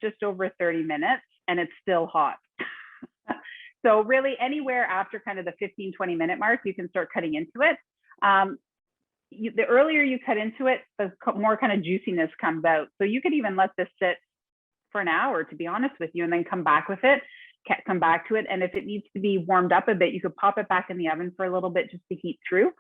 just over 30 minutes, and it's still hot. So really anywhere after kind of the 15-20 minute mark, you can start cutting into it. The earlier you cut into it, the more kind of juiciness comes out. So you could even let this sit for an hour, to be honest with you, and then come back with it. Come back to it, and if it needs to be warmed up a bit, you could pop it back in the oven for a little bit just to heat through.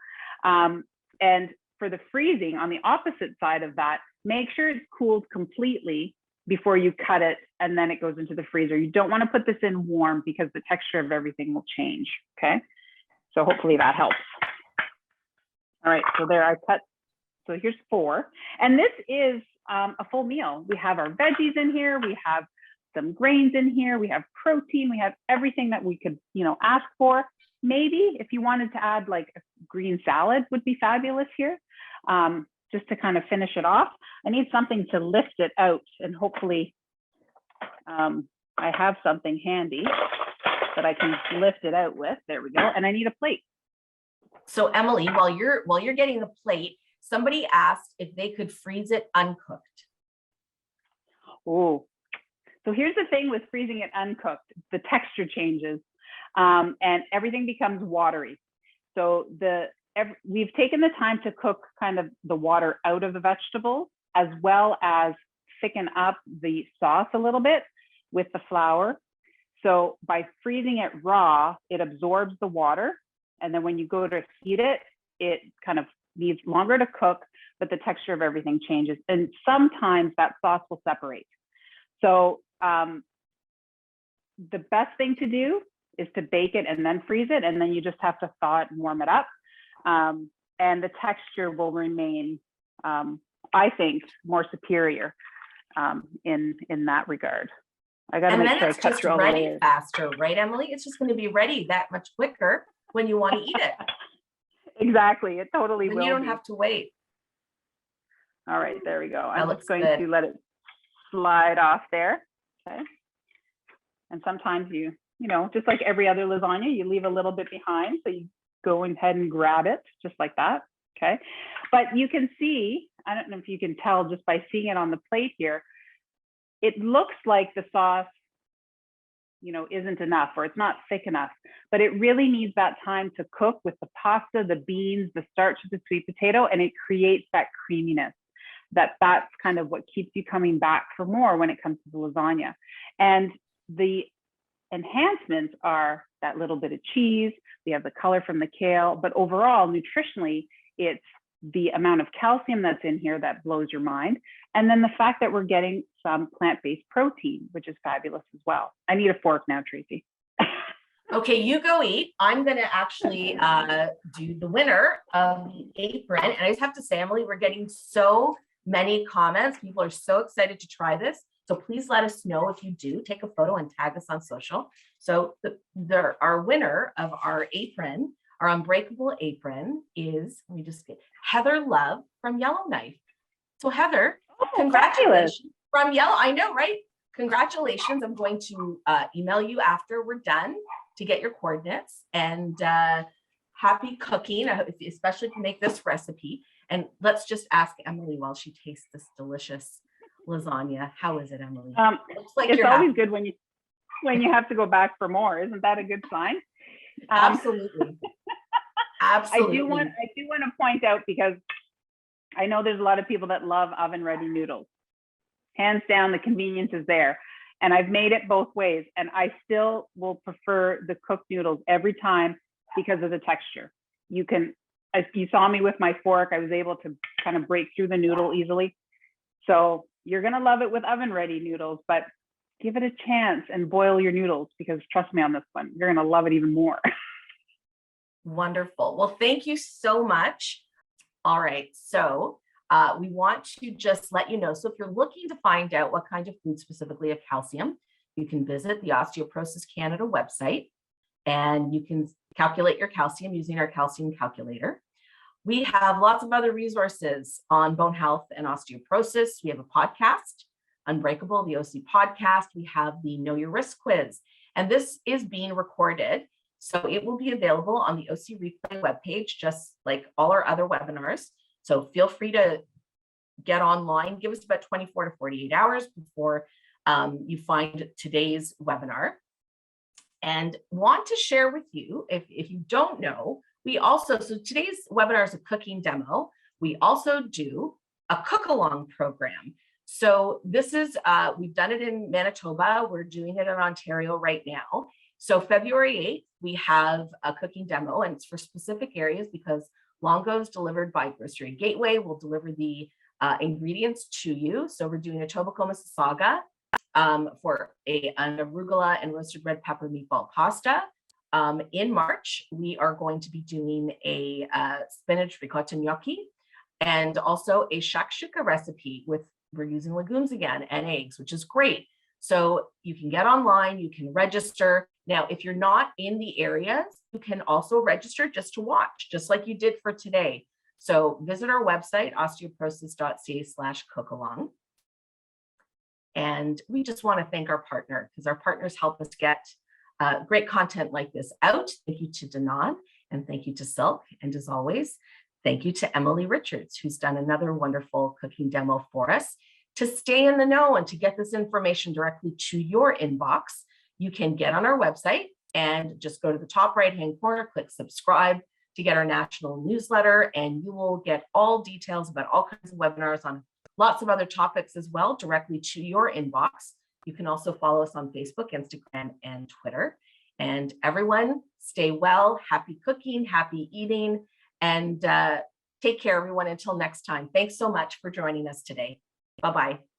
And for the freezing, on the opposite side of that, make sure it's cooled completely before you cut it, and then it goes into the freezer. You don't want to put this in warm, because the texture of everything will change, okay? So hopefully that helps. All right, so there I cut. So here's 4, and this is a full meal. We have our veggies in here, we have some grains in here, we have protein, we have everything that we could, ask for. Maybe if you wanted to add like a green salad would be fabulous here. Just to kind of finish it off, I need something to lift it out, and hopefully I have something handy that I can lift it out with. There we go. And I need a plate.
So Emily, while you're getting the plate, somebody asked if they could freeze it uncooked.
Oh, so here's the thing with freezing it uncooked: the texture changes, and everything becomes watery. So we've taken the time to cook kind of the water out of the vegetables, as well as thicken up the sauce a little bit with the flour. So by freezing it raw, it absorbs the water. And then when you go to heat it, it kind of needs longer to cook, but the texture of everything changes. And sometimes that sauce will separate. So the best thing to do is to bake it and then freeze it. And then you just have to thaw it and warm it up. And the texture will remain, I think, more superior in that regard. I got to make sure I cut through all the layers.
Faster, right, Emily? It's just going to be ready that much quicker when you want to eat it.
Exactly, it totally will.
You don't have to wait.
All right, there we go. I'm just going to let it slide off there. Okay. And sometimes you know, just like every other lasagna, you leave a little bit behind, so you go ahead and grab it just like that. Okay. But you can see, I don't know if you can tell just by seeing it on the plate here, it looks like the sauce, you know, isn't enough, or it's not thick enough, but it really needs that time to cook with the pasta, the beans, the starch of the sweet potato, and it creates that creaminess. That's kind of what keeps you coming back for more when it comes to the lasagna. And the enhancements are that little bit of cheese, we have the color from the kale, but overall, nutritionally, it's the amount of calcium that's in here that blows your mind. And then the fact that we're getting some plant-based protein, which is fabulous as well. I need a fork now, Tracie.
Okay, you go eat. I'm going to actually do the winner of the apron. And I just have to say, Emily, we're getting so many comments. People are so excited to try this. So please let us know if you do. Take a photo and tag us on social. So our winner of our apron, our unbreakable apron, is, let me just get Heather Love from Yellowknife. So Heather, congratulations from Yellow. I know, right? Congratulations. I'm going to email you after we're done to get your coordinates, and happy cooking, especially if you make this recipe. And let's just ask Emily while she tastes this delicious lasagna. How is it, Emily?
Looks like it's always good when you have to go back for more. Isn't that a good sign?
Absolutely. Absolutely.
I do want to point out, because I know there's a lot of people that love oven ready noodles. Hands down, the convenience is there. And I've made it both ways. And I still will prefer the cooked noodles every time because of the texture. You can, as you saw me with my fork, I was able to kind of break through the noodle easily. So you're going to love it with oven ready noodles, but give it a chance and boil your noodles, because trust me on this one, you're going to love it even more.
Wonderful. Well, thank you so much. All right. So we want to just let you know. So if you're looking to find out what kind of food specifically have calcium, you can visit the Osteoporosis Canada website, and you can calculate your calcium using our calcium calculator. We have lots of other resources on bone health and osteoporosis. We have a podcast, Unbreakable, the OC podcast. We have the Know Your Risk quiz, and this is being recorded. So it will be available on the OC Replay webpage, just like all our other webinars. So feel free to get online. Give us about 24 to 48 hours before you find today's webinar. And want to share with you, if you don't know, we also, so today's webinar is a cooking demo. We also do a cook-along program. So this is, we've done it in Manitoba. We're doing it in Ontario right now. So February 8th, we have a cooking demo, and it's for specific areas because Longo's delivered by Grocery Gateway will deliver the ingredients to you. So we're doing a Tobacco Mississauga for an arugula and roasted red pepper meatball pasta. In March, we are going to be doing a spinach ricotta gnocchi, and also a shakshuka recipe we're using legumes again and eggs, which is great. So you can get online, you can register, Now, if you're not in the areas, you can also register just to watch, just like you did for today. So visit our website, osteoporosis.ca/cookalong. And we just want to thank our partner, because our partners help us get great content like this out. Thank you to Danon, and thank you to Silk. And as always, thank you to Emily Richards, who's done another wonderful cooking demo for us. To stay in the know and to get this information directly to your inbox, you can get on our website and just go to the top right-hand corner, click subscribe to get our national newsletter, and you will get all details about all kinds of webinars on lots of other topics as well directly to your inbox. You can also follow us on Facebook, Instagram, and Twitter. And everyone, stay well, happy cooking, happy eating, and take care, everyone, until next time. Thanks so much for joining us today. Bye-bye.